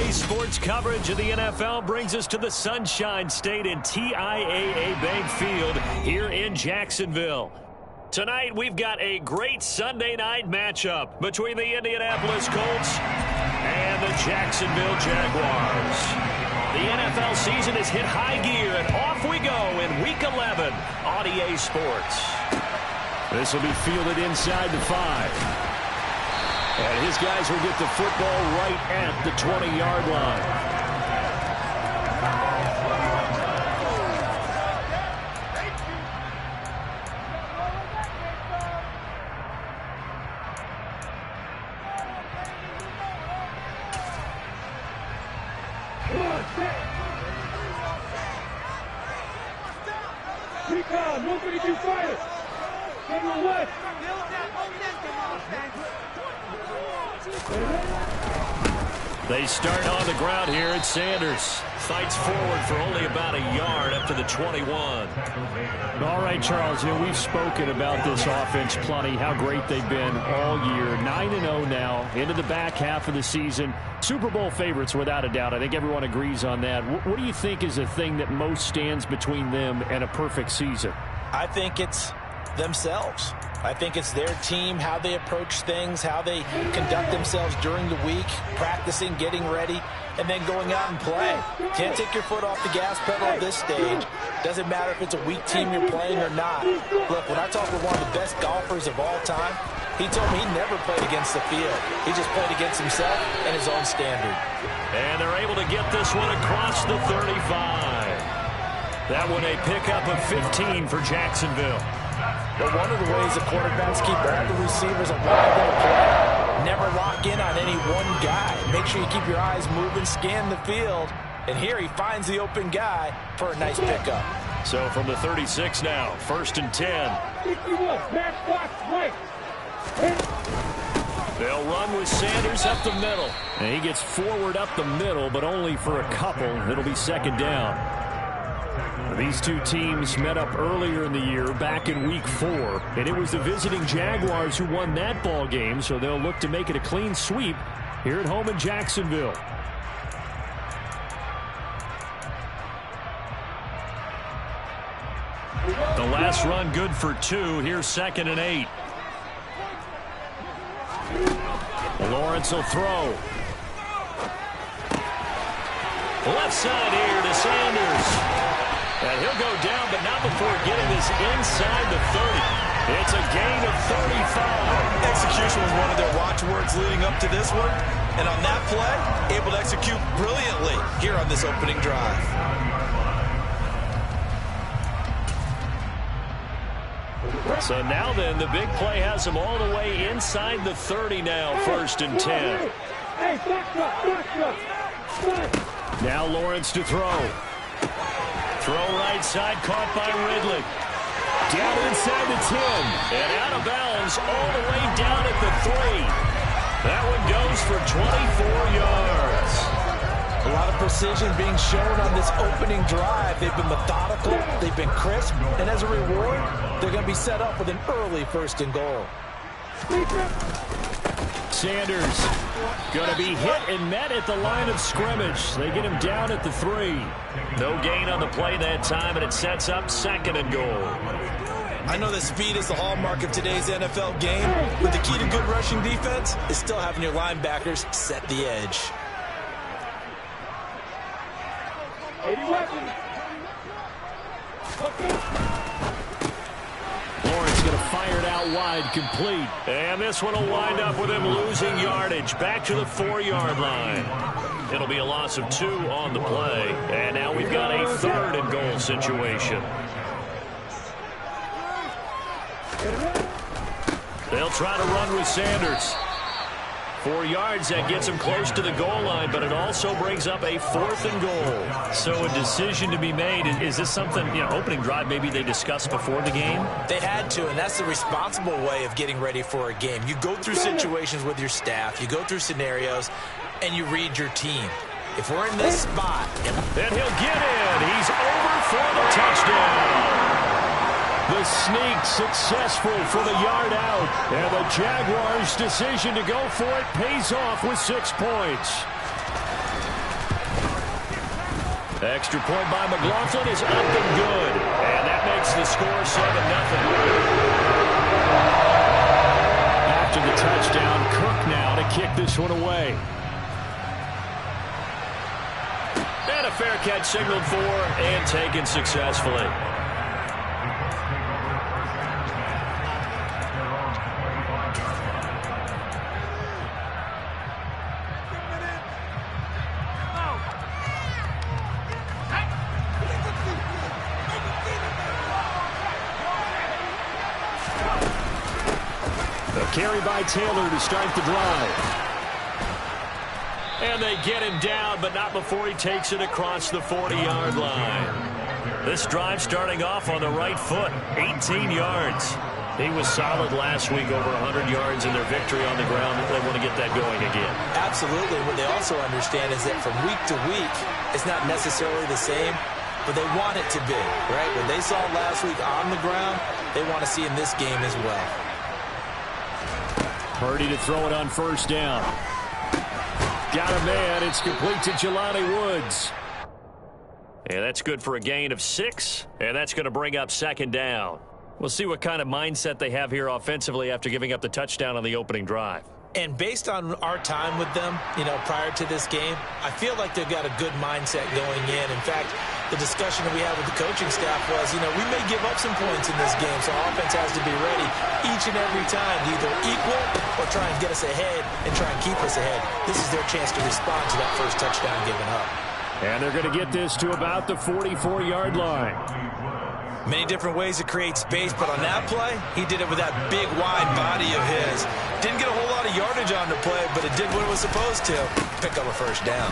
Daily sports coverage of the NFL brings us to the Sunshine State and TIAA Bank Field here in Jacksonville. Tonight, we've got a great Sunday night matchup between the Indianapolis Colts and the Jacksonville Jaguars. The NFL season has hit high gear, and off we go in Week 11 on EA Sports. This will be fielded inside the 5. And his guys will get the football right at the 20-yard line. Nobody can fight it. Number 1. They start on the ground here at Sanders. Fights forward for only about a yard up to the 21. All right, Charles, we've spoken about this offense plenty, how great they've been all year. 9-0 now, into the back half of the season. Super Bowl favorites, without a doubt. I think everyone agrees on that. What do you think is the thing that most stands between them and a perfect season? I think it's themselves. I think it's their team, how they approach things, how they conduct themselves during the week, practicing, getting ready, and then going out and play. Can't take your foot off the gas pedal at this stage. Doesn't matter if it's a weak team you're playing or not. Look, when I talk with one of the best golfers of all time, he told me he never played against the field. He just played against himself and his own standard. And they're able to get this one across the 35. That one a pickup of 15 for Jacksonville. But one of the ways the quarterbacks keep all the receivers alive in the play, never lock in on any one guy. Make sure you keep your eyes moving, scan the field. And here he finds the open guy for a nice pickup. So from the 36 now, 1st and 10. 51, match box, right. They'll run with Sanders up the middle. And he gets forward up the middle, but only for a couple. It'll be 2nd down. These two teams met up earlier in the year, back in Week 4, and it was the visiting Jaguars who won that ball game, so they'll look to make it a clean sweep here at home in Jacksonville. The last run good for 2. Here's 2nd and 8. Lawrence will throw. Left side here to Sanders. And he'll go down, but not before getting this inside the 30. It's a gain of 35. Execution was one of their watchwords leading up to this one. And on that play, able to execute brilliantly here on this opening drive. So now then, the big play has him all the way inside the 30 now, 1st and 10. Now Lawrence to throw. Throw right side, caught by Ridley. Down inside the 10. And out of bounds all the way down at the 3. That one goes for 24 yards. A lot of precision being shown on this opening drive. They've been methodical, they've been crisp, and as a reward, they're going to be set up with an early 1st and goal. Sanders going to be hit and met at the line of scrimmage. They get him down at the 3. No gain on the play that time, and it sets up 2nd and goal. I know that speed is the hallmark of today's NFL game, but the key to good rushing defense is still having your linebackers set the edge. 80 weapons. Lawrence going to fire it out wide, complete. And this one will wind up with him losing yardage back to the 4-yard line. It'll be a loss of 2 on the play. And now we've got a 3rd and goal situation. They'll try to run with Sanders. 4 yards, that gets him close to the goal line, but it also brings up a 4th and goal. So a decision to be made. Is this something, opening drive maybe they discussed before the game? They had to, and that's the responsible way of getting ready for a game. You go through situations with your staff, you go through scenarios, and you read your team. If we're in this spot. And he'll get in. He's over for the touchdown. The sneak successful for the yard out. And the Jaguars' decision to go for it pays off with 6 points. Extra point by McLaughlin is up and good. And that makes the score 7-0. After the touchdown, Cook now to kick this one away. And a fair catch signaled for and taken successfully. Carry by Taylor to start the drive. And they get him down, but not before he takes it across the 40-yard line. This drive starting off on the right foot, 18 yards. He was solid last week, over 100 yards in their victory on the ground. They want to get that going again. Absolutely. What they also understand is that from week to week, it's not necessarily the same, but they want it to be, right? What they saw last week on the ground, they want to see in this game as well. Purdy to throw it on first down. Got a man. It's complete to Jelani Woods. And that's good for a gain of 6, and that's going to bring up second down. We'll see what kind of mindset they have here offensively after giving up the touchdown on the opening drive. And based on our time with them, prior to this game, I feel like they've got a good mindset going in. In fact, the discussion that we had with the coaching staff was, we may give up some points in this game, so offense has to be ready each and every time to either equal or try and get us ahead and try and keep us ahead. This is their chance to respond to that first touchdown given up. And they're going to get this to about the 44-yard line. Many different ways to create space, but on that play, he did it with that big, wide body of his. Didn't get a whole lot of yardage on the play, but it did what it was supposed to. Pick up a first down.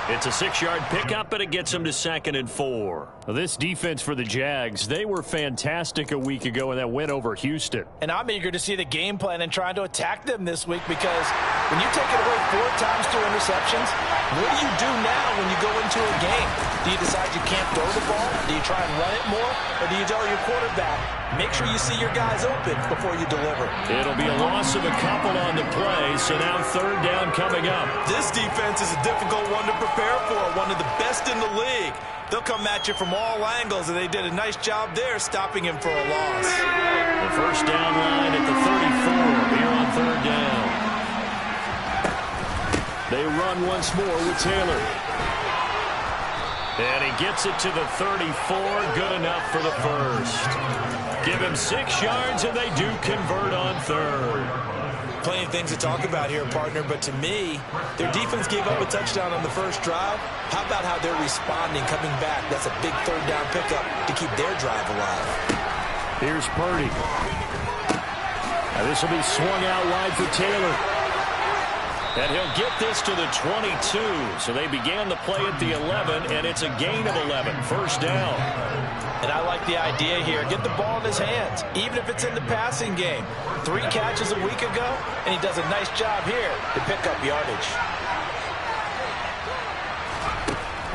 It's a 6-yard pickup, and it gets them to 2nd and 4. Well, this defense for the Jags, they were fantastic a week ago in that win over Houston. And I'm eager to see the game plan and trying to attack them this week, because when you take it away 4 times through interceptions, what do you do now when you go into a game? Do you decide you can't throw the ball? Do you try and run it more? Or do you tell your quarterback, make sure you see your guys open before you deliver? It'll be a loss of a couple on the play, so now 3rd down coming up. This defense is a difficult one to prepare for, one of the best in the league. They'll come at you from all angles, and they did a nice job there stopping him for a loss. The first down line at the 34 here on 3rd down. They run once more with Taylor. And he gets it to the 34, good enough for the first. Give him 6 yards, and they do convert on 3rd. Plenty of things to talk about here, partner, but to me, their defense gave up a touchdown on the first drive. How about how they're responding, coming back? That's a big 3rd down pickup to keep their drive alive. Here's Purdy. Now this will be swung out wide for Taylor. And he'll get this to the 22. So they began the play at the 11, and it's a gain of 11. First down. And I like the idea here. Get the ball in his hands, even if it's in the passing game. 3 catches a week ago, and he does a nice job here to pick up yardage.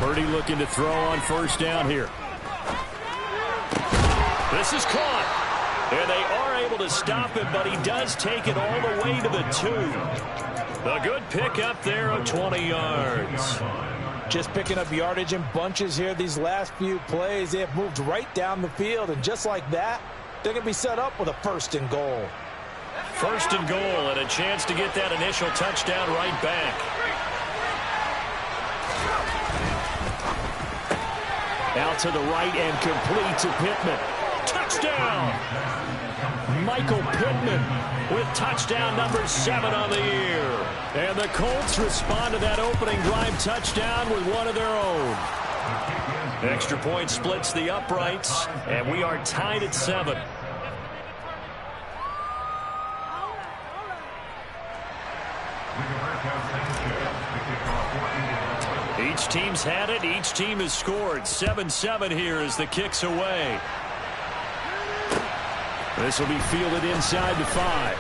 Purdy looking to throw on first down here. This is caught. And they are able to stop him, but he does take it all the way to the 2. A good pickup there of 20 yards. Just picking up yardage in bunches here these last few plays. They have moved right down the field, and just like that, they're going to be set up with a 1st and goal. 1st and goal, and a chance to get that initial touchdown right back. Out to the right and complete to Pittman. Touchdown! Michael Pittman with touchdown number 7 on the year. And the Colts respond to that opening drive touchdown with one of their own. Extra point splits the uprights, and we are tied at 7. Each team's had it. Each team has scored. 7-7 here as the kick's away. This will be fielded inside the 5.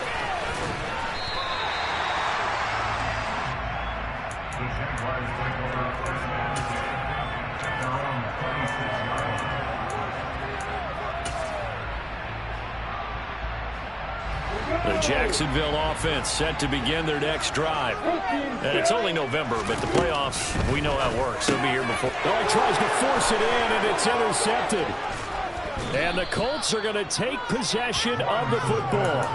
The Jacksonville offense set to begin their next drive. And it's only November, but the playoffs, we know how it works. They'll be here before. Oh, he tries to force it in, and it's intercepted. And the Colts are going to take possession of the football.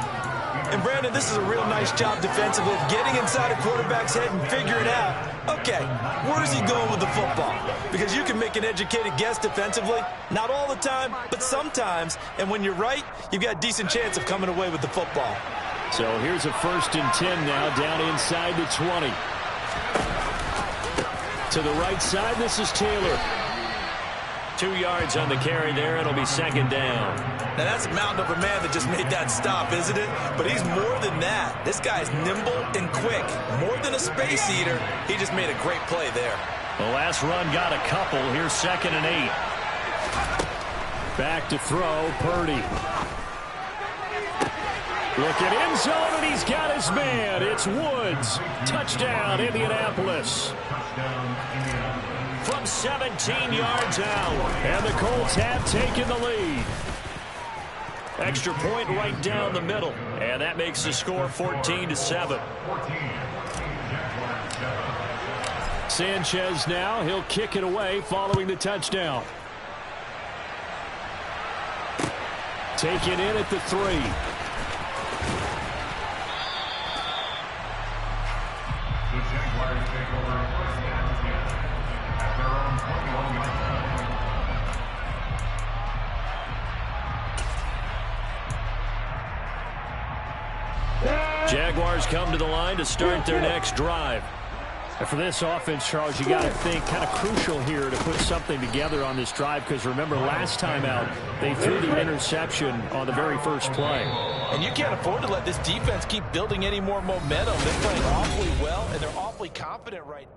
And, Brandon, this is a real nice job defensively of getting inside a quarterback's head and figuring out, okay, where's he going with the football? Because you can make an educated guess defensively, not all the time, but sometimes. And when you're right, you've got a decent chance of coming away with the football. So here's a 1st and 10 now, down inside the 20. To the right side, this is Taylor. 2 yards on the carry there. It'll be 2nd down. Now, that's a mountain of a man that just made that stop, isn't it? But he's more than that. This guy's nimble and quick. More than a space eater. He just made a great play there. The last run got a couple. Here's 2nd and 8. Back to throw, Purdy. Look at end zone, and he's got his man. It's Woods. Touchdown, Indianapolis. From 17 yards out. And the Colts have taken the lead. Extra point right down the middle. And that makes the score 14-7. Sanchez now. He'll kick it away following the touchdown. Taken in at the 3. The Jaguars take over 1st and 10 at their own 21-yard line. Jaguars come to the line to start their next drive. And for this offense, Charles, you got to think kind of crucial here to put something together on this drive, because remember last time out they threw the interception on the very first play. And you can't afford to let this defense keep building any more momentum. They're playing awfully well, and they're awfully confident right now.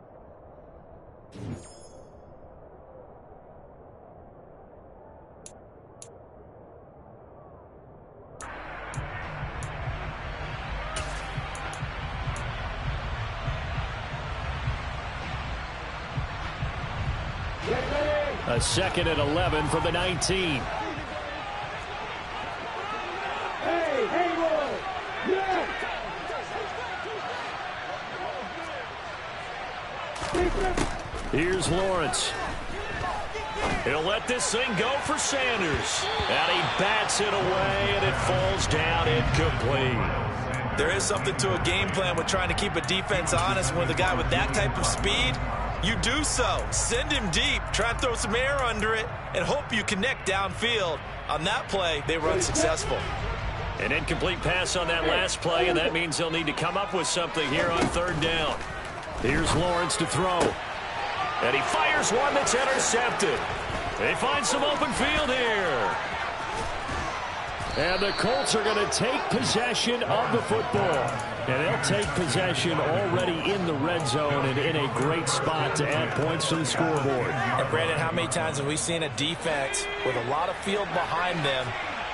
A 2nd and 11 from the 19. Here's Lawrence. He'll let this thing go for Sanders. And he bats it away, and it falls down incomplete. There is something to a game plan with trying to keep a defense honest. With a guy with that type of speed, you do so. Send him deep, try and throw some air under it, and hope you connect downfield. On that play, they were unsuccessful. An incomplete pass on that last play, and that means they'll need to come up with something here on 3rd down. Here's Lawrence to throw. And he fires one that's intercepted. They find some open field here. And the Colts are going to take possession of the football. And they'll take possession already in the red zone and in a great spot to add points to the scoreboard. And, Brandon, how many times have we seen a defense with a lot of field behind them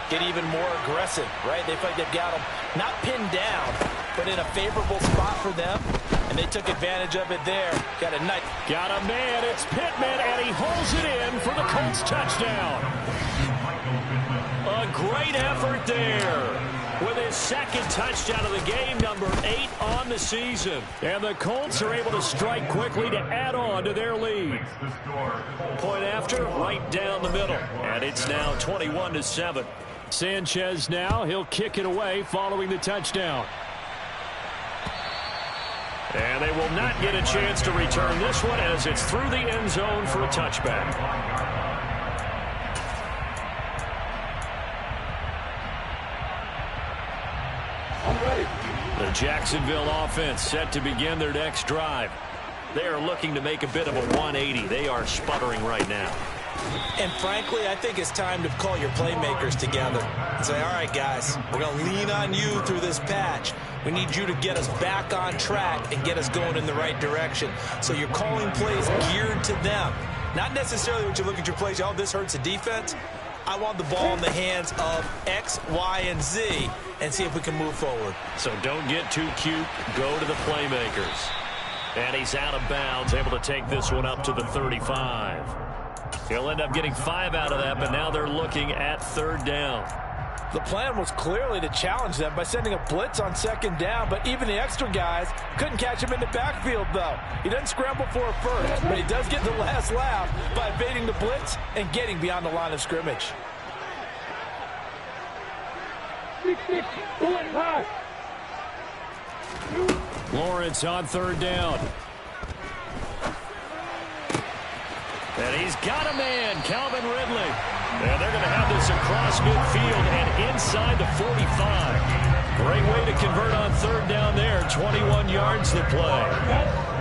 get even more aggressive, right? They feel like they've got them not pinned down, but in a favorable spot for them. And they took advantage of it there. Got a man, it's Pittman, and he holds it in for the Colts touchdown. A great effort there with his 2nd touchdown of the game, number 8 on the season. And the Colts are able to strike quickly to add on to their lead. Point after, right down the middle. And it's now 21-7. Sanchez now, he'll kick it away following the touchdown. And they will not get a chance to return this one as it's through the end zone for a touchback. The Jacksonville offense set to begin their next drive. They are looking to make a bit of a 180. They are sputtering right now. And frankly, I think it's time to call your playmakers together and say, all right, guys, we're going to lean on you through this patch. We need you to get us back on track and get us going in the right direction. So you're calling plays geared to them. Not necessarily when you look at your plays, oh, this hurts the defense. I want the ball in the hands of X, Y, and Z and see if we can move forward. So don't get too cute. Go to the playmakers. And he's out of bounds, able to take this one up to the 35. He'll end up getting 5 out of that, but now they're looking at 3rd down. The plan was clearly to challenge them by sending a blitz on second down, but even the extra guys couldn't catch him in the backfield, though. He doesn't scramble for a first, but he does get the last laugh by evading the blitz and getting beyond the line of scrimmage. 6-6, bullet high. Lawrence on third down. And he's got a man, Calvin Ridley. And they're going to have this across midfield and inside the 45. Great way to convert on third down there. 21 yards to play.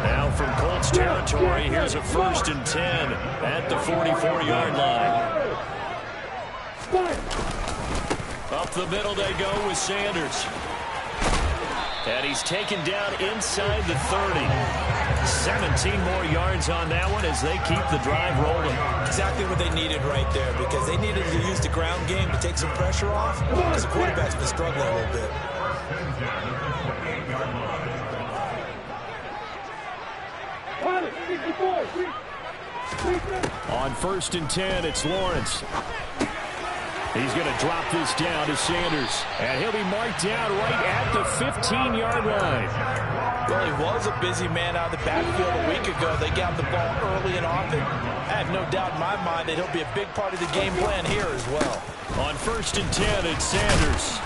Now from Colts territory, here's a 1st and 10 at the 44-yard line. Up the middle they go with Sanders. And he's taken down inside the 30. 17 more yards on that one as they keep the drive rolling. Exactly what they needed right there, because they needed to use the ground game to take some pressure off, because the quarterback's been struggling a little bit. On 1st and 10, it's Lawrence. He's going to drop this down to Sanders. And he'll be marked down right at the 15-yard line. Well, he was a busy man out of the backfield a week ago. They got the ball early and often. I have no doubt in my mind that he'll be a big part of the game plan here as well. On 1st and 10, it's Sanders.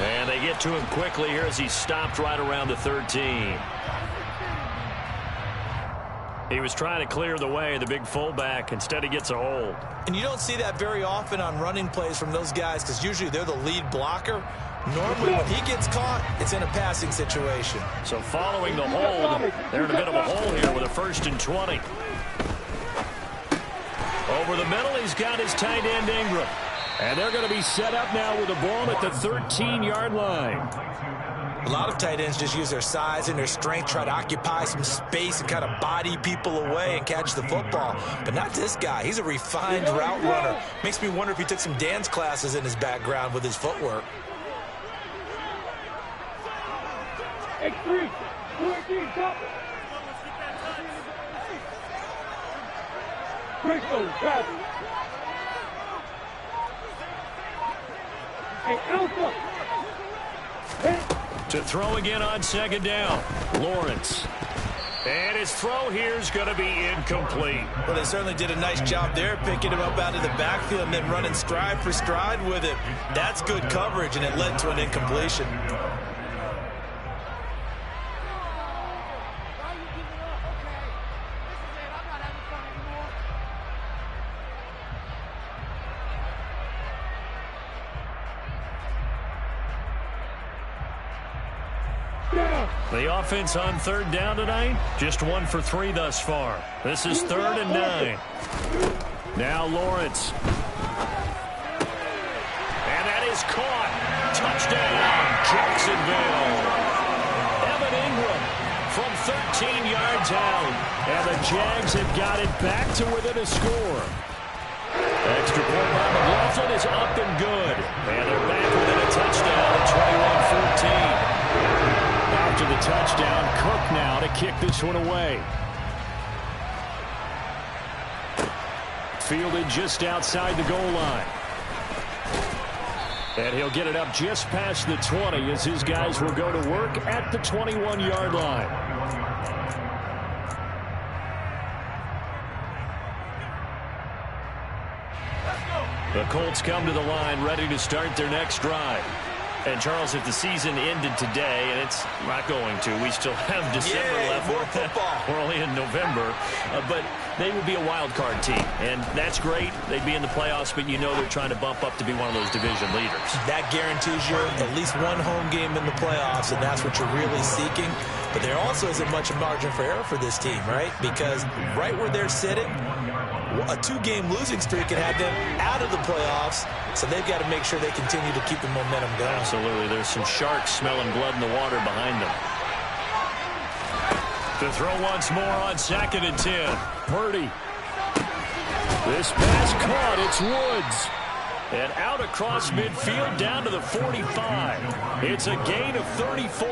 And they get to him quickly here as he stopped right around the 13. He was trying to clear the way, the big fullback. Instead, he gets a hold. And you don't see that very often on running plays from those guys, because usually they're the lead blocker. Normally, when he gets caught, it's in a passing situation. So following the hold, they're in a bit of a hole here with a 1st and 20. Over the middle, he's got his tight end Ingram. And they're going to be set up now with the ball at the 13-yard line. A lot of tight ends just use their size and their strength, try to occupy some space and kind of body people away and catch the football. But not this guy. He's a refined route runner. Makes me wonder if he took some dance classes in his background with his footwork. X3, 14, top. Crystal, pass. Hey, Alpha. To throw again on second down. Lawrence. And his throw here is going to be incomplete. Well, they certainly did a nice job there, picking him up out of the backfield and then running stride for stride with him. That's good coverage, and it led to an incompletion. The offense on 3rd down tonight, just 1 for 3 thus far. This is 3rd and 9. Now Lawrence. And that is caught. Touchdown, Jacksonville. Evan Ingram from 13 yards out. And the Jags have got it back to within a score. Extra point by McLaughlin is up and good. And they're back within a touchdown at 21-14. After the touchdown, Cook now to kick this one away. Fielded just outside the goal line. And he'll get it up just past the 20 as his guys will go to work at the 21-yard line. The Colts come to the line ready to start their next drive. And, Charles, if the season ended today, and it's not going to, we still have December left. More football. We're only in November. But they would be a wild card team. And that's great. They'd be in the playoffs, but you know they're trying to bump up to be one of those division leaders. That guarantees you at least one home game in the playoffs, and that's what you're really seeking. But there also isn't much margin for error for this team, right? Because right where they're sitting, a 2-game losing streak can have them out of the playoffs, so they've got to make sure they continue to keep the momentum going. Absolutely. There's some sharks smelling blood in the water behind them. To throw once more on 2nd and 10. Purdy. This pass caught. It's Woods. And out across midfield down to the 45. It's a gain of 34.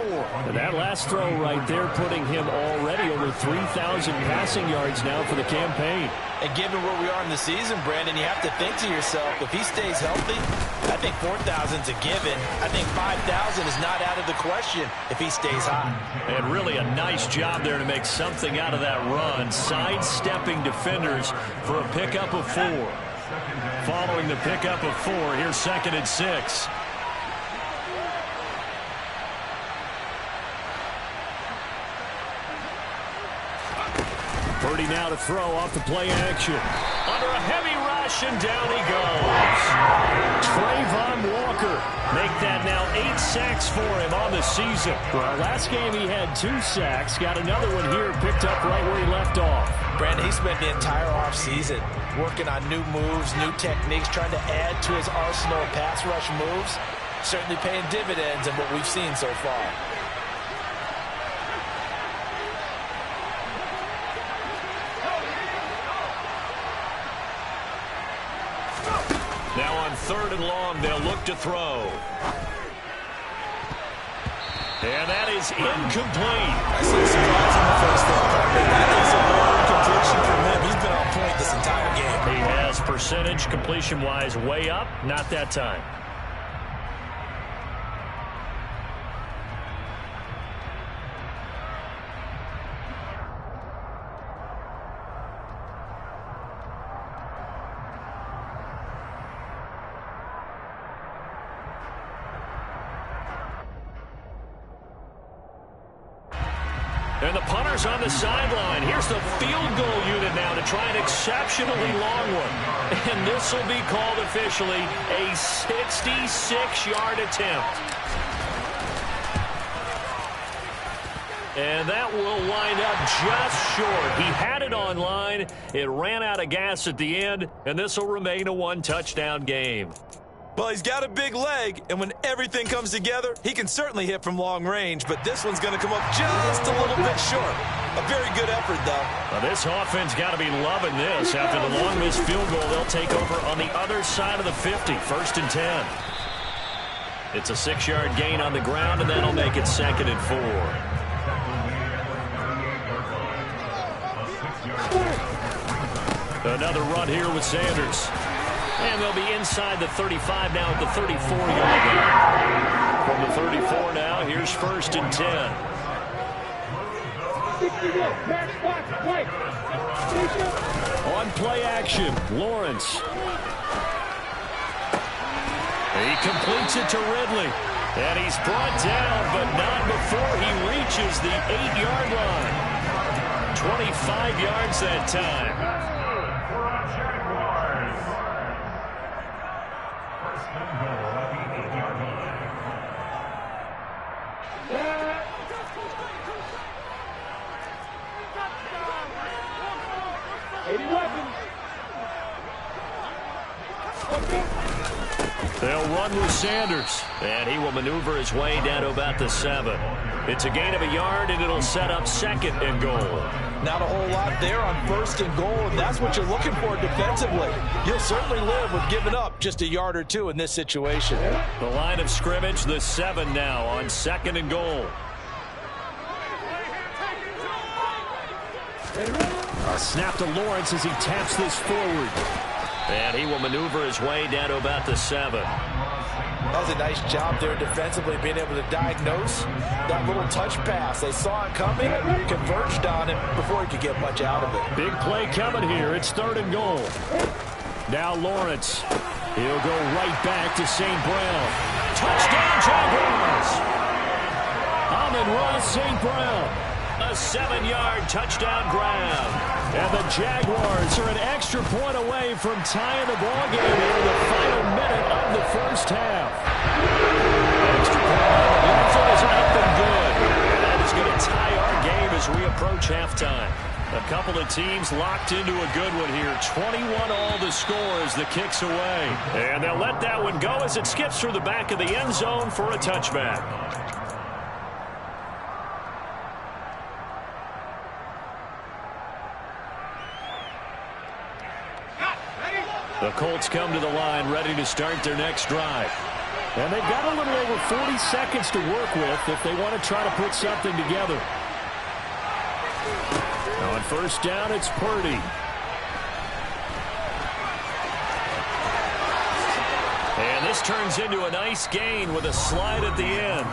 And that last throw right there putting him already over 3,000 passing yards now for the campaign. And given where we are in the season, Brandon, you have to think to yourself, if he stays healthy, I think 4,000 is a given. I think 5,000 is not out of the question if he stays hot. And really a nice job there to make something out of that run, sidestepping defenders for a pickup of 4. Following the pickup of 4, here's 2nd and 6. Purdy now to throw off the play action. Under a heavy rush, and down he goes. Trayvon Walker make that now 8 sacks for him on the season. Well, last game he had 2 sacks. Got another one here, picked up right where he left off. Brandon, he spent the entire offseason working on new moves, new techniques, trying to add to his arsenal of pass rush moves. Certainly paying dividends in what we've seen so far. Now on 3rd and long, they'll look to throw. And that is incomplete. I see a surprise in the first there, partner. That is a rare completion from him. He's been on point this entire game. He has percentage completion-wise way up, not that time. And the punter's on the sideline. Here's the field goal unit now to try an exceptionally long one. And this will be called officially a 66-yard attempt. And that will wind up just short. He had it on line. It ran out of gas at the end, and this will remain a 1-touchdown game. Well, he's got a big leg, and when everything comes together, he can certainly hit from long range, but this one's going to come up just a little bit short. A very good effort, though. Well, this offense got to be loving this. After the long missed field goal, they'll take over on the other side of the 50, 1st and 10. It's a 6-yard gain on the ground, and that'll make it 2nd and 4. Another run here with Sanders. And they'll be inside the 35 now at the 34-yard line. From the 34 now, here's 1st and 10. On play action, Lawrence. He completes it to Ridley. And he's brought down, but not before he reaches the 8-yard line. 25 yards that time. They'll run with Sanders, and he will maneuver his way down to about the 7. It's a gain of a yard, and it'll set up 2nd and goal. Not a whole lot there on 1st and goal, and that's what you're looking for defensively. You'll certainly live with giving up just a yard or 2 in this situation. The line of scrimmage, the 7 now on 2nd and goal. A snap to Lawrence as he taps this forward. And he will maneuver his way down to about the 7. That was a nice job there defensively, being able to diagnose that little touch pass. They saw it coming, converged on him before he could get much out of it. Big play coming here. It's 3rd and goal. Now Lawrence. He'll go right back to St. Brown. Touchdown, Jaguars! Amon-Ra St. Brown. A 7-yard touchdown grab. And the Jaguars are an extra point away from tying the ball game here in the final minute of the first half. Extra point is up and good. And that is going to tie our game as we approach halftime. A couple of teams locked into a good one here. 21 all the score as the kick's away. And they'll let that one go as it skips through the back of the end zone for a touchback. The Colts come to the line ready to start their next drive. And they've got a little over 40 seconds to work with if they want to try to put something together. Now on 1st down, it's Purdy. And this turns into a nice gain with a slide at the end.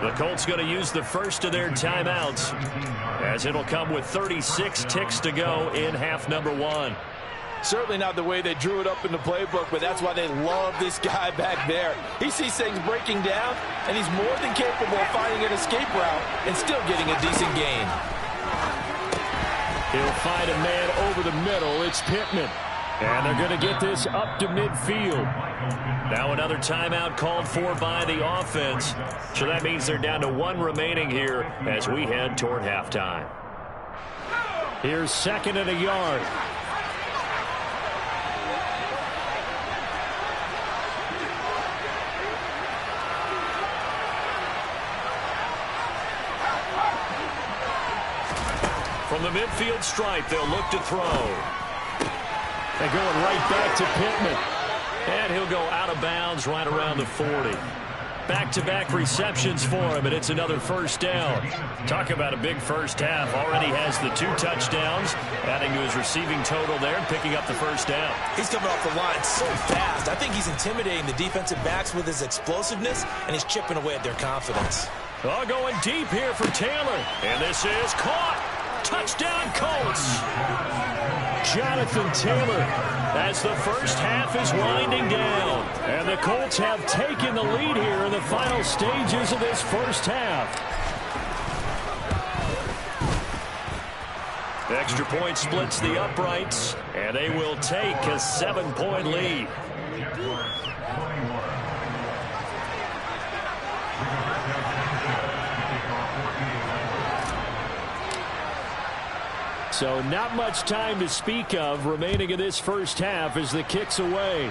The Colts going to use the first of their timeouts, as it'll come with 36 ticks to go in half number 1. Certainly not the way they drew it up in the playbook, but that's why they love this guy back there. He sees things breaking down, and he's more than capable of finding an escape route and still getting a decent gain. He'll find a man over the middle. It's Pittman. And they're going to get this up to midfield. Now another timeout called for by the offense. So that means they're down to 1 remaining here as we head toward halftime. Here's 2nd and a yard. From the midfield stripe, they'll look to throw. They're going right back to Pittman. And he'll go out of bounds right around the 40. Back-to-back receptions for him, and it's another first down. Talk about a big first half. Already has the 2 touchdowns, adding to his receiving total there and picking up the first down. He's coming off the line so fast. I think he's intimidating the defensive backs with his explosiveness, and he's chipping away at their confidence. Oh, going deep here for Taylor. And this is caught. Touchdown, Colts. Jonathan Taylor, as the first half is winding down. And the Colts have taken the lead here in the final stages of this first half. Extra point splits the uprights, and they will take a 7-point lead. So not much time to speak of remaining in this first half as the kick's away.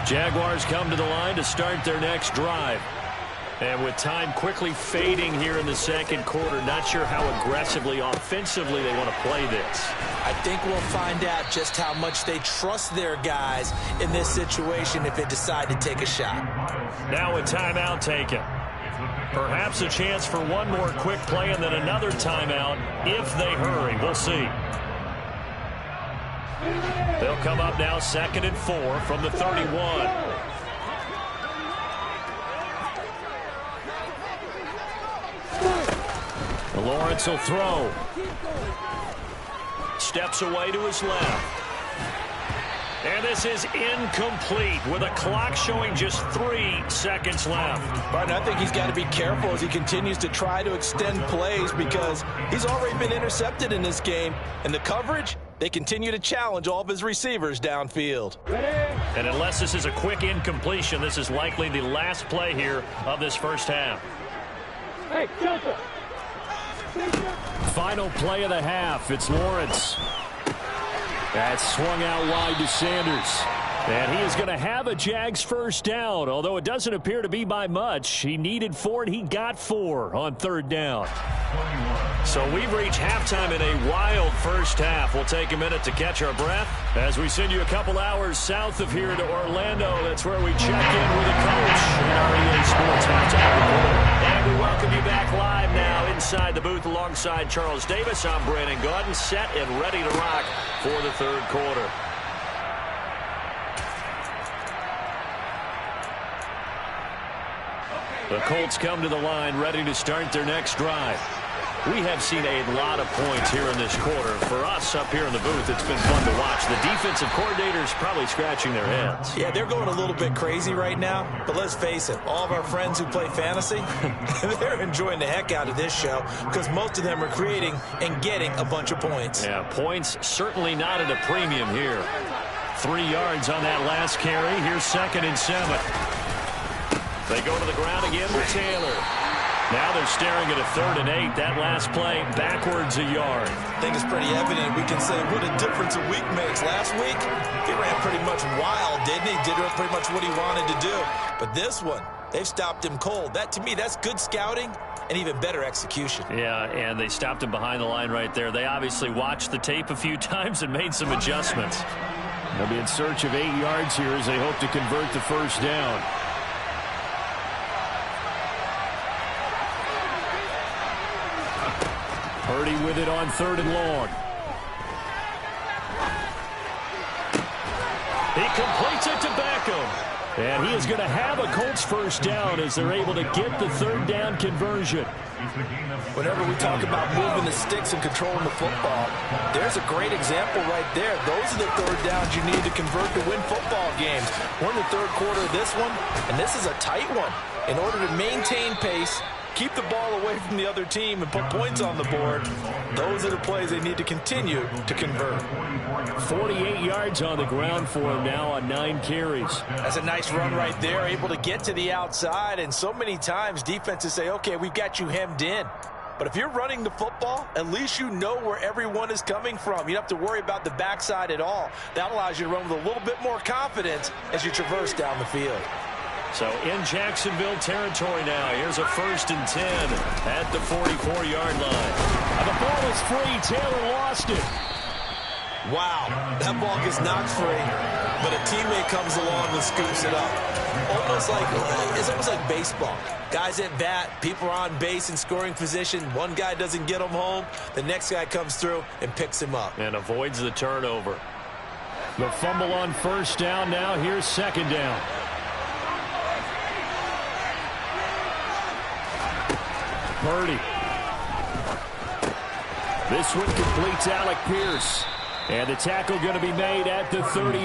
Jaguars come to the line to start their next drive. And with time quickly fading here in the second quarter, not sure how aggressively, offensively they want to play this. I think we'll find out just how much they trust their guys in this situation if they decide to take a shot. Now a timeout taken. Perhaps a chance for one more quick play and then another timeout if they hurry. We'll see. They'll come up now 2nd and 4 from the 31. Lawrence will throw. Steps away to his left. And this is incomplete with a clock showing just 3 seconds left. Right, I think he's got to be careful as he continues to try to extend plays because he's already been intercepted in this game. And the coverage, they continue to challenge all of his receivers downfield. And unless this is a quick incompletion, this is likely the last play here of this first half. Hey, Delta. Final play of the half. It's Lawrence. That's swung out wide to Sanders. And he is going to have a Jags first down, although it doesn't appear to be by much. He needed 4, and he got 4 on 3rd down. So we've reached halftime in a wild first half. We'll take a minute to catch our breath as we send you a couple hours south of here to Orlando. That's where we check in with the coach in our EA Sports halftime report. And we welcome you back live now inside the booth alongside Charles Davis. I'm Brandon Gaudin, set and ready to rock for the 3rd quarter. The Colts come to the line ready to start their next drive. We have seen a lot of points here in this quarter. For us up here in the booth, it's been fun to watch. The defensive coordinators probably scratching their heads. Yeah, they're going a little bit crazy right now. But let's face it, all of our friends who play fantasy, they're enjoying the heck out of this show because most of them are creating and getting a bunch of points. Yeah, points certainly not at a premium here. 3 yards on that last carry. Here's 2nd and 7. They go to the ground again with Taylor. Now they're staring at a 3rd and 8. That last play backwards a yard. I think it's pretty evident. We can say what a difference a week makes. Last week, he ran pretty much wild, didn't he? Did pretty much what he wanted to do. But this one, they've stopped him cold. That, to me, that's good scouting and even better execution. Yeah, and they stopped him behind the line right there. They obviously watched the tape a few times and made some adjustments. They'll be in search of 8 yards here as they hope to convert the first down. Purdy with it on 3rd and long. He completes it to Beckham. And he is going to have a Colts first down as they're able to get the 3rd down conversion. Whenever we talk about moving the sticks and controlling the football, there's a great example right there. Those are the 3rd downs you need to convert to win football games. We're in the 3rd quarter of this one, and this is a tight one. In order to maintain pace, keep the ball away from the other team, and put points on the board, those are the plays they need to continue to convert. 48 yards on the ground for him now on 9 carries. That's a nice run right there, able to get to the outside, and so many times defenses say, okay, we've got you hemmed in. But if you're running the football, at least you know where everyone is coming from. You don't have to worry about the backside at all. That allows you to run with a little bit more confidence as you traverse down the field. So in Jacksonville territory now. Here's a 1st and 10 at the 44-yard line. And the ball is free. Taylor lost it. Wow, that ball gets knocked free, but a teammate comes along and scoops it up. It's almost like baseball. Guys at bat, people are on base in scoring position. One guy doesn't get him home. The next guy comes through and picks him up. And avoids the turnover. The fumble on 1st down now. Here's 2nd down. Purdy. This one completes Alec Pierce. And the tackle going to be made at the 38.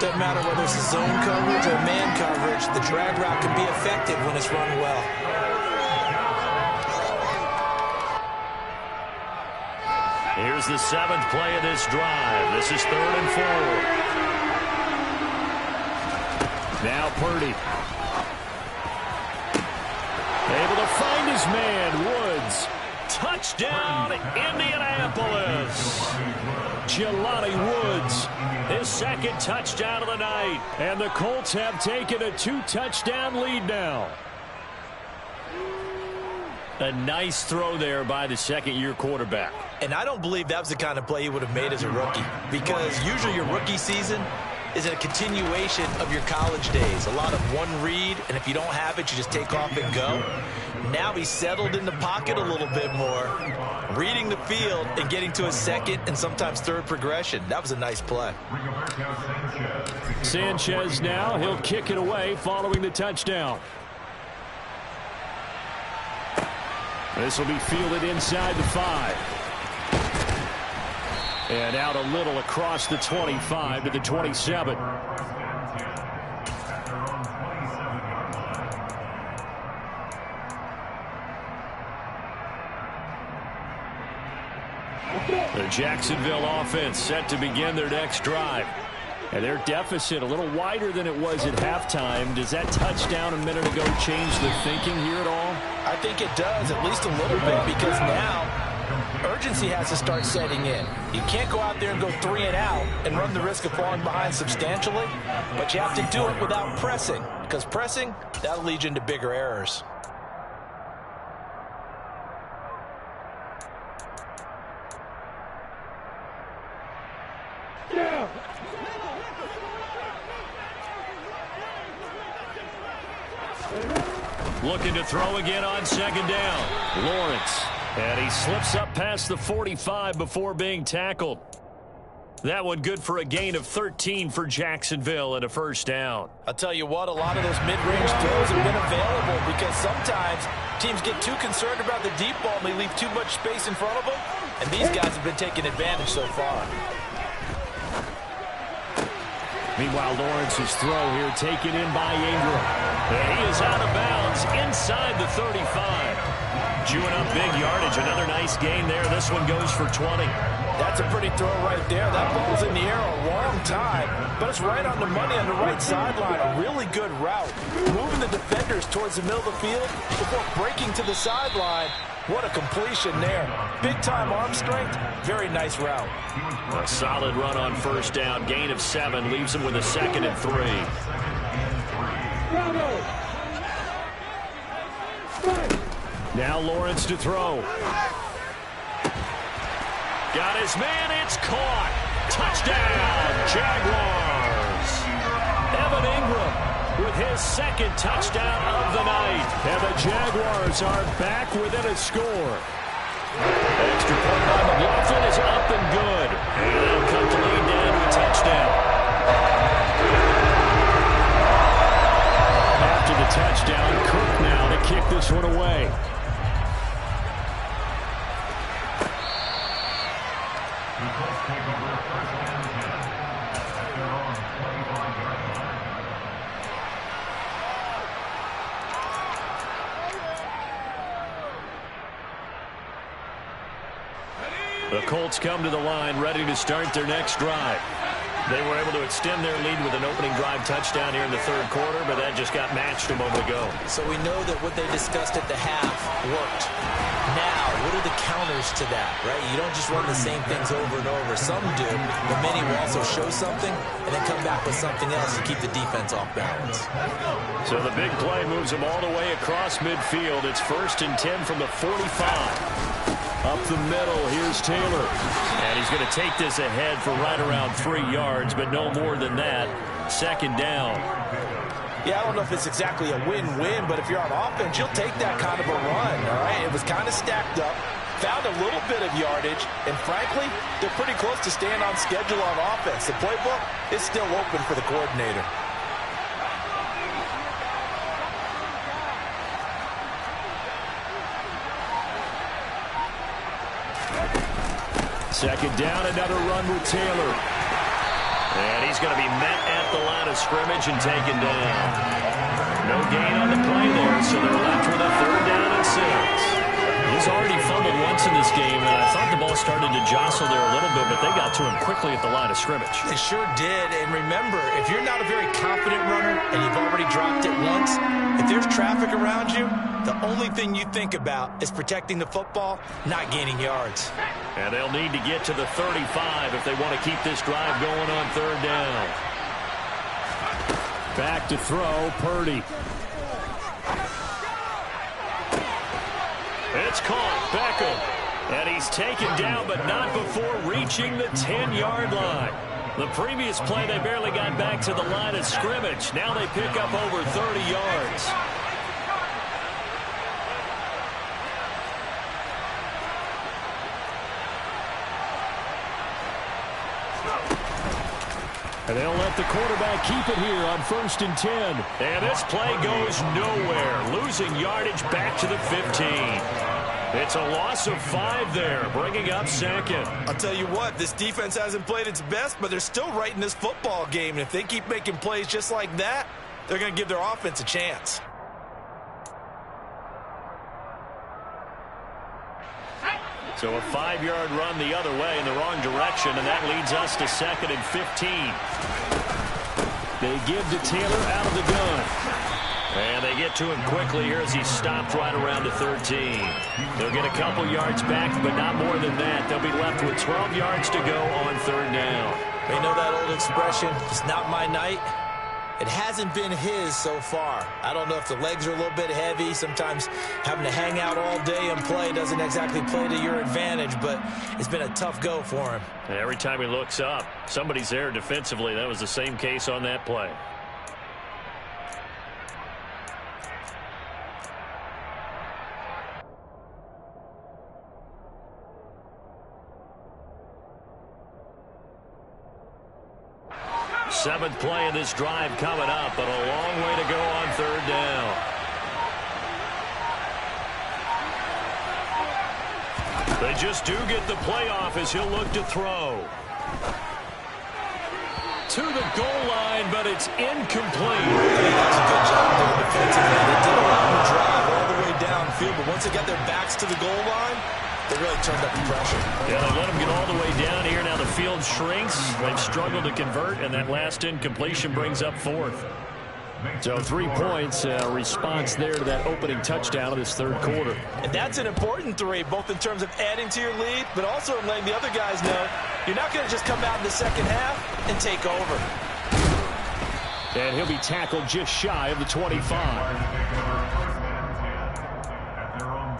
Doesn't matter whether it's zone coverage or man coverage, the drag route can be effective when it's run well. Here's the 7th play of this drive. This is 3rd and 4. Now Purdy. Able to find his man, Woods. Touchdown, Indianapolis. Jelani Woods. His 2nd touchdown of the night. And the Colts have taken a 2-touchdown lead now. A nice throw there by the 2nd-year quarterback. And I don't believe that was the kind of play he would have made as a rookie, because usually your rookie season is a continuation of your college days. A lot of one read, and if you don't have it, you just take off and go. Now he's settled in the pocket a little bit more, reading the field and getting to his 2nd and sometimes 3rd progression. That was a nice play. Sanchez now, he'll kick it away following the touchdown. This will be fielded inside the 5. And out a little across the 25 to the 27. The Jacksonville offense set to begin their next drive. And their deficit a little wider than it was at halftime. Does that touchdown a minute ago change the thinking here at all? I think it does, at least a little bit, because now urgency has to start setting in. You can't go out there and go 3 and out and run the risk of falling behind substantially, but you have to do it without pressing, because pressing, that'll lead you into bigger errors. Yeah. Looking to throw again on 2nd down. Lawrence. And he slips up past the 45 before being tackled. That one good for a gain of 13 for Jacksonville and a 1st down. I'll tell you what, a lot of those mid-range throws have been available, because sometimes teams get too concerned about the deep ball and they leave too much space in front of them, and these guys have been taking advantage so far. Meanwhile, Lawrence's throw here taken in by Ingram. And he is out of bounds inside the 35. Chewing up big yardage. Another nice gain there. This one goes for 20. That's a pretty throw right there. That ball's in the air a long time, but it's right on the money on the right sideline. A really good route. Moving the defenders towards the middle of the field before breaking to the sideline. What a completion there. Big-time arm strength. Very nice route. A solid run on 1st down. Gain of 7. Leaves him with a 2nd and 3. Bravo. Strike. Now Lawrence to throw. Got his man. It's caught. Touchdown, Jaguars. Evan Ingram with his second touchdown of the night. And the Jaguars are back within a score. Extra point by McLaughlin is up and good. And they'll cut the lead down to a touchdown. After the touchdown, Cook now to kick this one away. The Colts take over first and 10 at their own 25-yard line. The Colts come to the line ready to start their next drive. They were able to extend their lead with an opening drive touchdown here in the third quarter, but that just got matched a moment ago. So we know that what they discussed at the half worked. Now, what are the counters to that, right? You don't just run the same things over and over. Some do, but many will also show something and then come back with something else to keep the defense off balance. So the big play moves them all the way across midfield. It's 1st and 10 from the 45. Up the middle, here's Taylor. And he's going to take this ahead for right around 3 yards, but no more than that. 2nd down. Yeah, I don't know if it's exactly a win-win, but if you're on offense, you'll take that kind of a run, all right? It was kind of stacked up, found a little bit of yardage, and frankly, they're pretty close to staying on schedule on offense. The playbook is still open for the coordinator. Second down, another run with Taylor. And he's going to be met at the line of scrimmage and taken down. No gain on the play there, so they're left with a 3rd down and 6. He's already fumbled once in this game, and I thought the ball started to jostle there a little bit, but they got to him quickly at the line of scrimmage. They sure did, and remember, if you're not a very confident runner and you've already dropped it once, if there's traffic around you, the only thing you think about is protecting the football, not gaining yards. And they'll need to get to the 35 if they want to keep this drive going on 3rd down. Back to throw, Purdy. It's caught, Beckham. And he's taken down, but not before reaching the 10-yard line. The previous play, they barely got back to the line of scrimmage. Now they pick up over 30 yards. And they'll let the quarterback keep it here on 1st and 10. And this play goes nowhere. Losing yardage back to the 15. It's a loss of 5 there, bringing up 2nd. I'll tell you what, this defense hasn't played its best, but they're still right in this football game. And if they keep making plays just like that, they're going to give their offense a chance. So a 5-yard run the other way in the wrong direction, and that leads us to 2nd and 15. They give to Taylor out of the gun. And they get to him quickly here as he's stopped right around the 13. They'll get a couple yards back, but not more than that. They'll be left with 12 yards to go on 3rd down. You know that old expression, it's not my night? It hasn't been his so far. I don't know if the legs are a little bit heavy. Sometimes having to hang out all day and play doesn't exactly play to your advantage, but it's been a tough go for him. And every time he looks up, somebody's there defensively. That was the same case on that play. Seventh play of this drive coming up, but a long way to go on 3rd down. They just do get the playoff as he'll look to throw. To the goal line, but it's incomplete. I think that's a good job there defensively. They did a long drive all the way downfield, but once they got their backs to the goal line, they really turned up the pressure. Yeah, they let them get all the way down here. Now the field shrinks. They've struggled to convert, and that last incompletion brings up 4th. So 3 points, response there to that opening touchdown of this 3rd quarter. And that's an important 3, both in terms of adding to your lead, but also in letting the other guys know you're not going to just come out in the second half and take over. And he'll be tackled just shy of the 25. At their own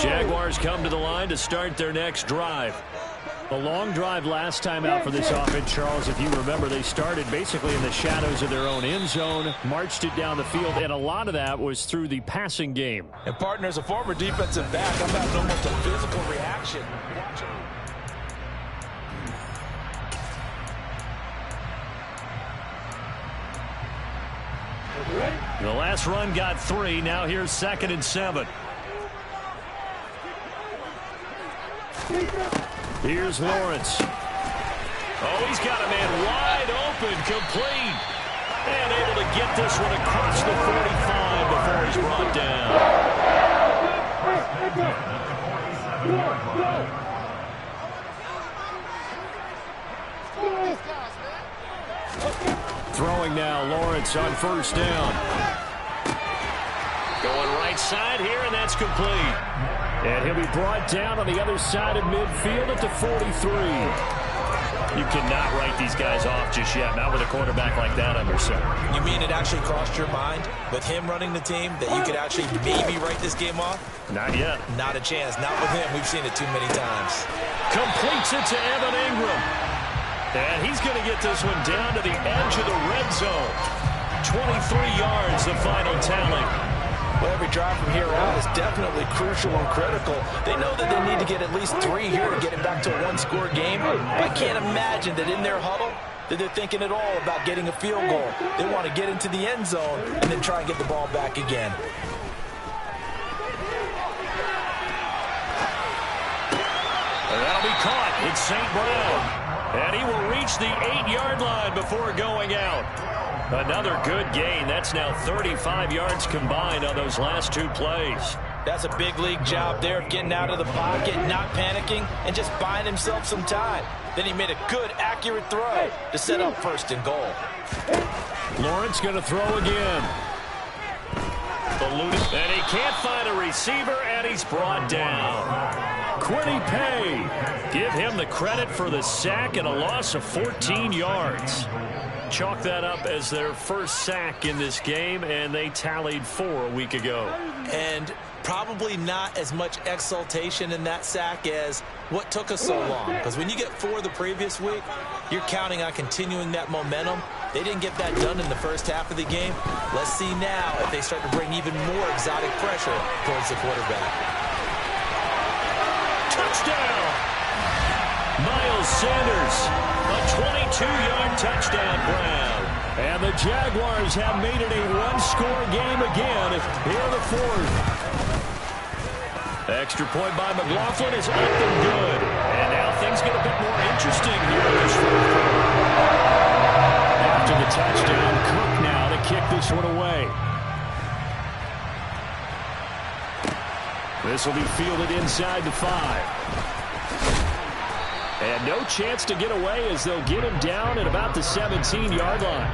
Jaguars come to the line to start their next drive. A long drive last time out for this offense, Charles. If you remember, they started basically in the shadows of their own end zone, marched it down the field, and a lot of that was through the passing game. And partners, a former defensive back, I'm having almost a physical reaction. The last run got 3. Now here's 2nd and 7. Here's Lawrence. Oh, he's got a man wide open, complete. And able to get this one across the 45 before he's brought down. Throwing now, Lawrence on 1st down. Going right side here, and that's complete. And he'll be brought down on the other side of midfield at the 43. You cannot write these guys off just yet, not with a quarterback like that under center. You mean it actually crossed your mind with him running the team that you could actually maybe write this game off? Not yet. Not a chance. Not with him. We've seen it too many times. Completes it to Evan Ingram. And he's going to get this one down to the edge of the red zone. 23 yards, the final tally. Well, every drive from here out is definitely crucial and critical. They know that they need to get at least 3 here to get it back to a one-score game. I can't imagine that in their huddle that they're thinking at all about getting a field goal. They want to get into the end zone and then try and get the ball back again. And that'll be caught. It's St. Brown. And he will reach the 8-yard line before going out. Another good gain. That's now 35 yards combined on those last 2 plays. That's a big league job there of getting out of the pocket, not panicking, and just buying himself some time. Then he made a good, accurate throw to set up 1st and goal. Lawrence going to throw again. And he can't find a receiver, and he's brought down. Quiddy Pay. Give him the credit for the sack and a loss of 14 yards. Chalk that up as their first sack in this game, and they tallied 4 a week ago. And probably not as much exultation in that sack as what took us so long. Because when you get 4 the previous week, you're counting on continuing that momentum. They didn't get that done in the first half of the game. Let's see now if they start to bring even more exotic pressure towards the quarterback. Touchdown! Miles Sanders, a 22-yard touchdown, Brown. And the Jaguars have made it a one-score game again here in the 4th. Extra point by McLaughlin is up and good. And now things get a bit more interesting here in this 4th quarter. After the touchdown, Cook now to kick this one away. This will be fielded inside the 5. And no chance to get away as they'll get him down at about the 17-yard line.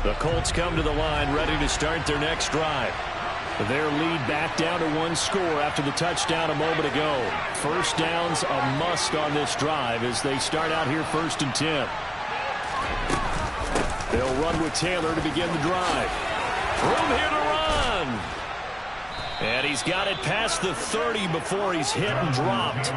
The Colts come to the line ready to start their next drive. Their lead back down to 1 score after the touchdown a moment ago. 1st down's a must on this drive as they start out here 1st and 10. They'll run with Taylor to begin the drive. Room here to run. And he's got it past the 30 before he's hit and dropped.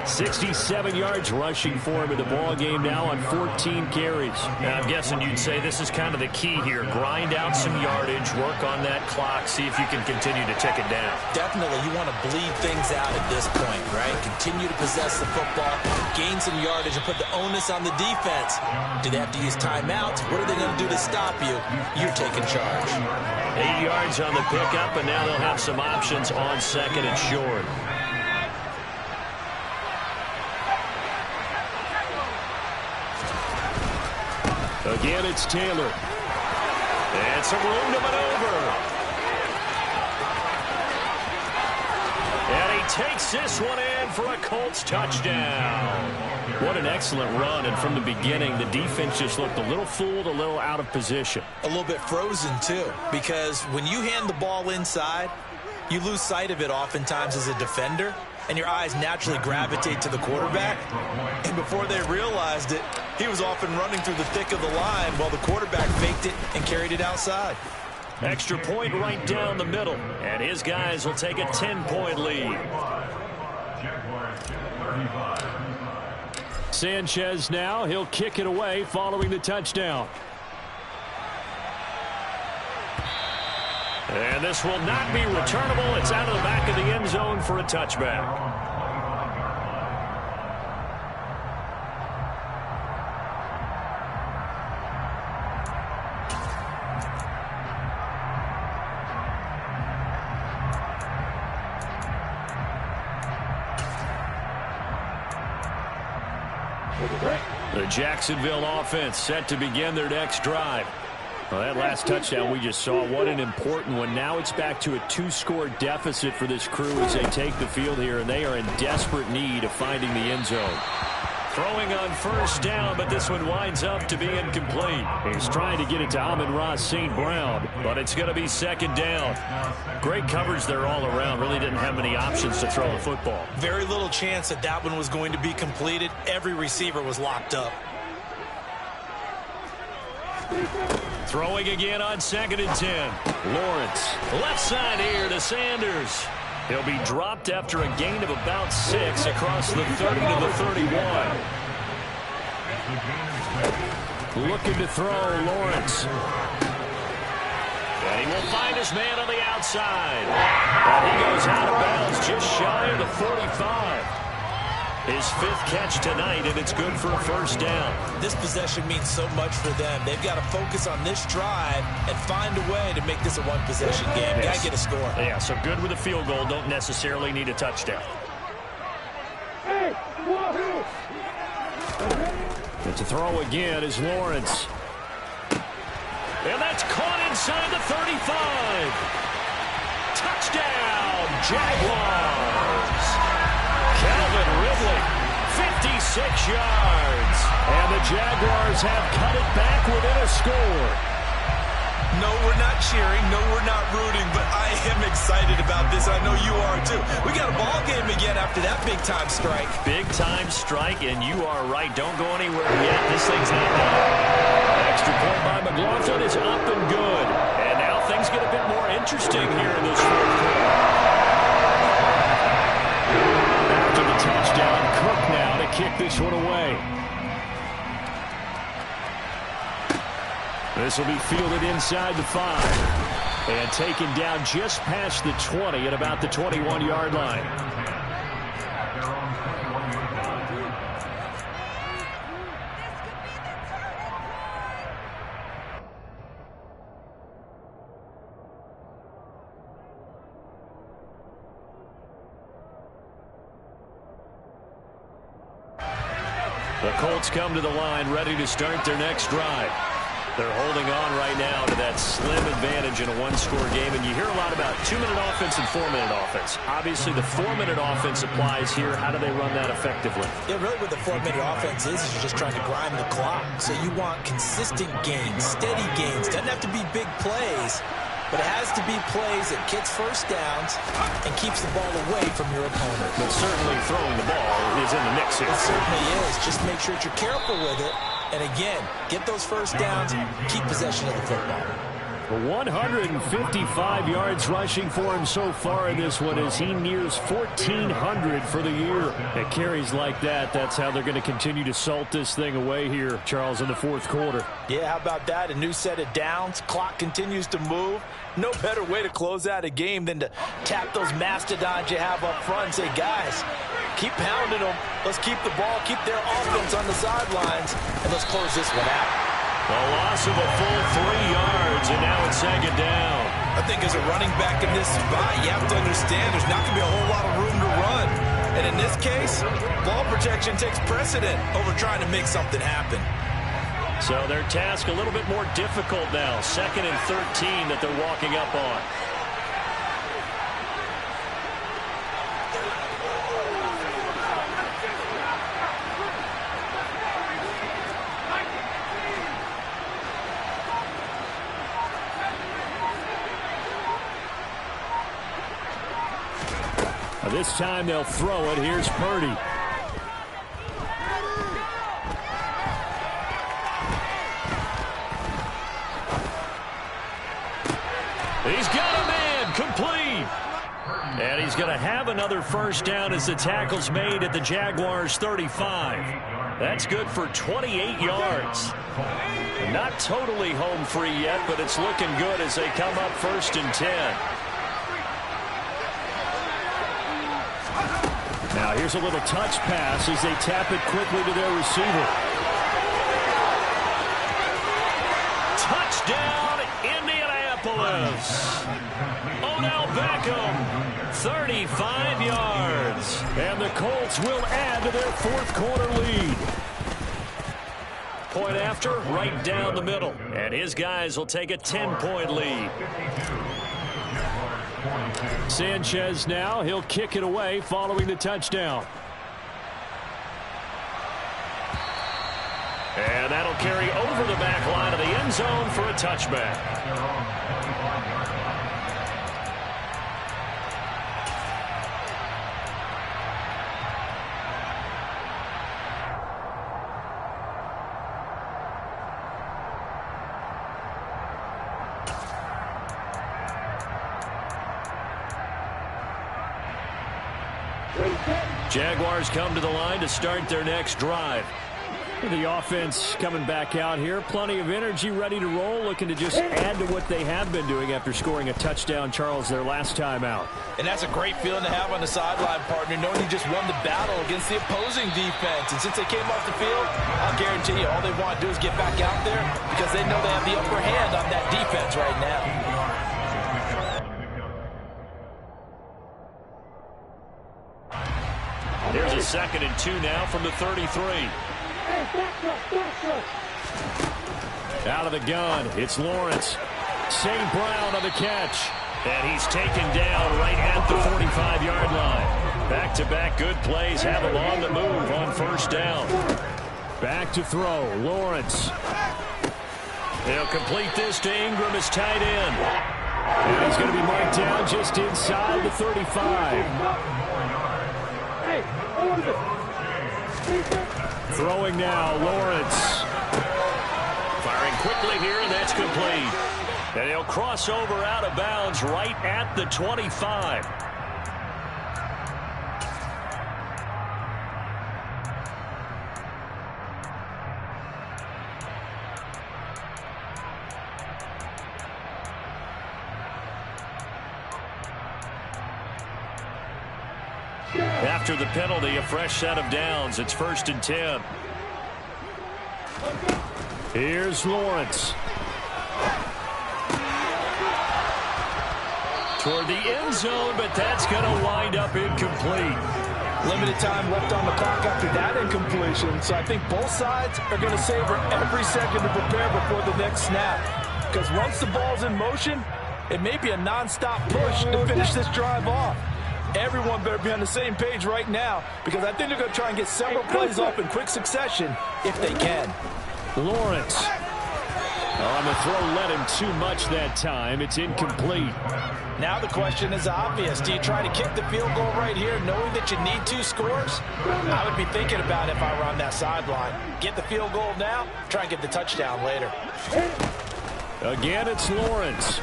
67 yards rushing for him in the ball game now on 14 carries. Now, I'm guessing you'd say this is kind of the key here. Grind out some yardage, work on that clock, see if you can continue to tick it down. Definitely, you want to bleed things out at this point, right? Continue to possess the football, gain some yardage, and put the onus on the defense. Do they have to use timeouts? What are they going to do to stop you? You're taking charge. 8 yards on the pickup, and now they'll have some options on 2nd and short. Again, it's Taylor. And some room to maneuver. And he takes this one in for a Colts touchdown. What an excellent run, and from the beginning, the defense just looked a little fooled, a little out of position. A little bit frozen, too, because when you hand the ball inside, you lose sight of it oftentimes as a defender, and your eyes naturally gravitate to the quarterback. And before they realized it, He was off and running through the thick of the line while the quarterback faked it and carried it outside. Extra point right down the middle. And his guys will take a 10-point lead. Sanchez now. He'll kick it away following the touchdown. And this will not be returnable. It's out of the back of the end zone for a touchback. The Jacksonville offense set to begin their next drive. Well, that last touchdown we just saw, what an important one. Now it's back to a 2-score deficit for this crew as they take the field here, and they are in desperate need of finding the end zone. Throwing on first down, but this one winds up to be incomplete. He's trying to get it to Amon-Ra St. Brown, but it's going to be second down. Great coverage there all around. Really didn't have many options to throw the football. Very little chance that that one was going to be completed. Every receiver was locked up. Throwing again on 2nd and 10. Lawrence, left side here to Sanders. He'll be dropped after a gain of about 6 across the 30 to the 31. Looking to throw, Lawrence. And he will find his man on the outside. And he goes out of bounds just shy of the 45. His 5th catch tonight, and it's good for a first down. This possession means so much for them. They've got to focus on this drive and find a way to make this a one-possession game. Yes. Got to get a score. Yeah, so good with a field goal. Don't necessarily need a touchdown. And to throw again is Lawrence. And that's caught inside the 35. Touchdown, Jaguars. Calvin Ridley, 56 yards. And the Jaguars have cut it back within a score. No, we're not cheering. No, we're not rooting. But I am excited about this. I know you are, too. We got a ball game again after that big-time strike. Big-time strike, and you are right. Don't go anywhere yet. This thing's not done. Extra point by McLaughlin is up and good. And now things get a bit more interesting here in this 4th quarter. Touchdown, Cook now to kick this one away. This will be fielded inside the 5. And taken down just past the 20 at about the 21-yard line. The Colts come to the line ready to start their next drive. They're holding on right now to that slim advantage in a 1-score game. And you hear a lot about 2-minute offense and 4-minute offense. Obviously, the 4-minute offense applies here. How do they run that effectively? Yeah, really what the 4-minute offense is you're just trying to grind the clock. So you want consistent gains, steady gains. Doesn't have to be big plays, but it has to be plays that gets first downs and keeps the ball away from your opponent. But certainly throwing the ball is in the mix here. It certainly is. Just make sure that you're careful with it. And again, get those first downs, keep possession of the football. 155 yards rushing for him so far in this one as he nears 1,400 for the year. At carries like that, that's how they're going to continue to salt this thing away here, Charles, in the 4th quarter. Yeah, how about that? A new set of downs. Clock continues to move. No better way to close out a game than to tap those mastodons you have up front and say, guys, keep pounding them. Let's keep the ball, keep their offense on the sidelines, and let's close this one out. A loss of a full 3 yards, and now it's 2nd down. I think as a running back in this spot, you have to understand there's not going to be a whole lot of room to run. And in this case, ball protection takes precedent over trying to make something happen. So their task a little bit more difficult now. 2nd and 13 that they're walking up on. This time they'll throw it. Here's Purdy. complete. And he's going to have another first down as the tackle's made at the Jaguars' 35. That's good for 28 yards. Not totally home free yet, but it's looking good as they come up 1st and 10. Now here's a little touch pass as they tap it quickly to their receiver. Touchdown, Indianapolis. Odell Beckham, 35 yards. And the Colts will add to their 4th quarter lead. Point after, right down the middle. And his guys will take a 10-point lead. Sanchez now, he'll kick it away following the touchdown. And that'll carry over the back line of the end zone for a touchback. Jaguars come to the line to start their next drive. The offense coming back out here. Plenty of energy, ready to roll, looking to just add to what they have been doing after scoring a touchdown, Charles, their last time out. And that's a great feeling to have on the sideline, partner, knowing you just won the battle against the opposing defense. And since they came off the field, I'll guarantee you all they want to do is get back out there because they know they have the upper hand on that defense right now. Here's a 2nd and 2 now from the 33. Out of the gun, it's Lawrence. St. Brown on the catch. And he's taken down right at the 45-yard line. Back-to-back good plays have him on the move on 1st down. Back to throw, Lawrence. They'll complete this to Ingram as tight end. And he's going to be marked down just inside the 35. Throwing now, Lawrence. Firing quickly here, and that's complete. And he'll cross over out of bounds right at the 25. After the penalty, a fresh set of downs. It's 1st and 10. Here's Lawrence. Toward the end zone, but that's going to wind up incomplete. Limited time left on the clock after that incompletion. So I think both sides are going to savor every second to prepare before the next snap. Because once the ball's in motion, it may be a non-stop push to finish this drive off. Everyone better be on the same page right now because I think they're going to try and get several plays off in quick succession if they can. Lawrence. On the throw, led him too much that time. It's incomplete. Now the question is obvious. Do you try to kick the field goal right here knowing that you need 2 scores? I would be thinking about it if I were on that sideline. Get the field goal now, try and get the touchdown later. Again, it's Lawrence.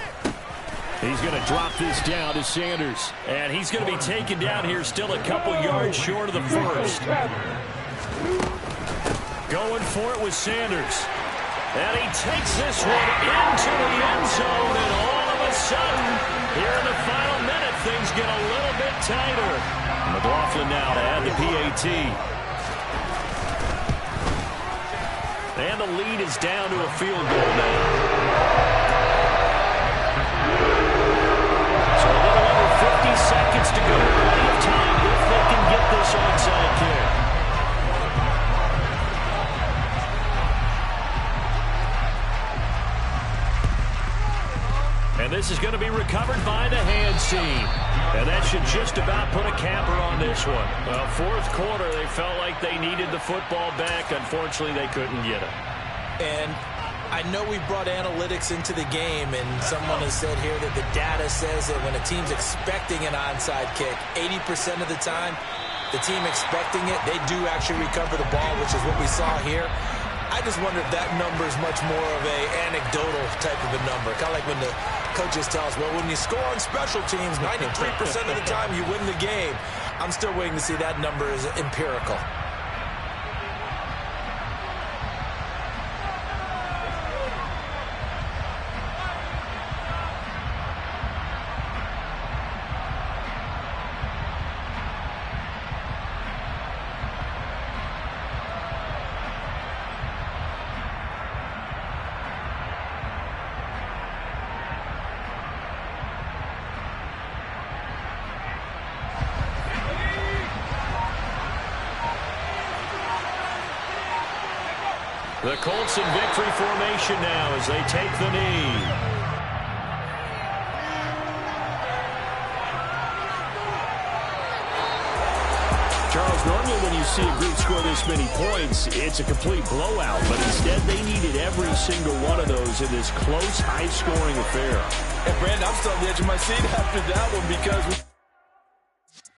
He's going to drop this down to Sanders. And he's going to be taken down here still a couple yards short of the 1st. Going for it with Sanders. And he takes this one into the end zone. And all of a sudden, here in the final minute, things get a little bit tighter. McLaughlin now to add the PAT. And the lead is down to a field goal now. So a little over 50 seconds to go. Plenty of time if they can get this onside kick. And this is going to be recovered by the hands team. And that should just about put a capper on this one. Well, 4th quarter, they felt like they needed the football back. Unfortunately, they couldn't get it. And I know we brought analytics into the game, and someone has said here that the data says that when a team's expecting an onside kick, 80% of the time, the team expecting it, they do actually recover the ball, which is what we saw here. I just wonder if that number is much more of a anecdotal type of a number, kind of like when the Coaches tell us, well, when you score on special teams, 93% of the time you win the game. I'm still waiting to see that number is empirical. The Colts in victory formation now as they take the knee. Charles, normally when you see a group score this many points, it's a complete blowout. But instead, they needed every single one of those in this close, high-scoring affair. And, Brandon, I'm still on the edge of my seat after that one because we